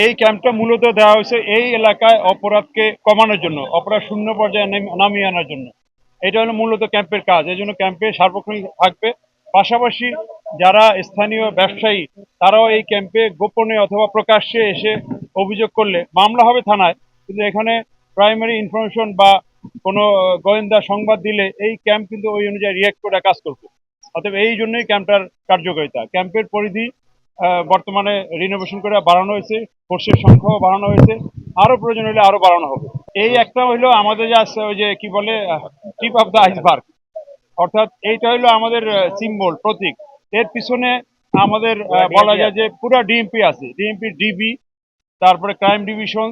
এই ক্যাম্পটা মূলত দেওয়া হয়েছে এই এলাকায় অপরাধকে কমানোর জন্য, অপরাধ শূন্য পর্যায়ে নামিয়ে আনার জন্য। এটা হলো মূলত ক্যাম্পের কাজ। এই জন্য ক্যাম্পে সার্বক্ষণিক থাকবে। পাশাপাশি যারা স্থানীয় ব্যবসায়ী তারাও এই ক্যাম্পে গোপনে অথবা প্রকাশ্যে এসে অভিযোগ করলে মামলা হবে থানায়, কিন্তু এখানে প্রাইমারি ইনফরমেশন বা কোনো গোয়েন্দা সংবাদ দিলে এই ক্যাম্প কিন্তু ওই অনুযায়ী রিয়েক্ট করে কাজ করবে। অতএব এই জন্যই ক্যাম্পটার কার্যকারিতা। ক্যাম্পের পরিধি বর্তমানে রিনোভেশন করে বাড়ানো হয়েছে, ফোর্সের সংখ্যাও বাড়ানো হয়েছে, আরো প্রয়োজন হলে আরো বাড়ানো হবে। এই একটা হইলো আমাদের যে আছে ওই যে কি বলে টিপ অফ দ্য আইসবার্গ, অর্থাৎ এইটা হইলো আমাদের সিম্বল, প্রতীক। এর পিছনে আমাদের বলা যায় যে পুরো ডিএমপি আছে, ডিএমপি ডিবি, তারপরে ক্রাইম ডিভিশন,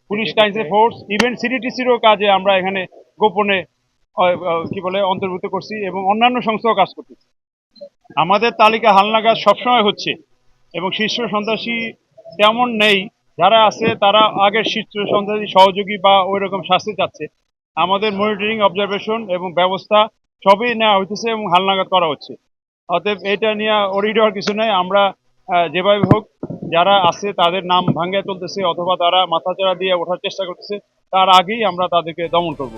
পুলিশ কাইন্সের ফোর্স, ইভেন সিডিটিসিরও কাজে আমরা এখানে গোপনে কি বলে অন্তর্ভুক্ত করছি এবং অন্যান্য সংস্থাও কাজ করতেছি। আমাদের তালিকা হালনাগাদ সবসময় হচ্ছে এবং শীর্ষ সন্ত্রাসী তেমন নেই। যারা আছে তারা আগের শীর্ষ সন্ত্রাসী সহযোগী বা ওই রকম শাস্তি চাচ্ছে। আমাদের মনিটরিং, অবজারভেশন এবং ব্যবস্থা সবই নেওয়া হইতেছে এবং হালনাগাদ করা হচ্ছে। অতএব এটা নিয়ে অরিড হওয়ার কিছু নেই। আমরা যেভাবে হোক যারা আছে তাদের নাম ভাঙ্গে তুলতেছে অথবা তারা মাথাচাড়া দিয়ে ওঠার চেষ্টা করতেছে, তার আগেই আমরা তাদেরকে দমন করব।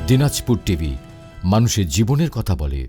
দিনাজপুর টিভি, মানুষের জীবনের কথা বলে।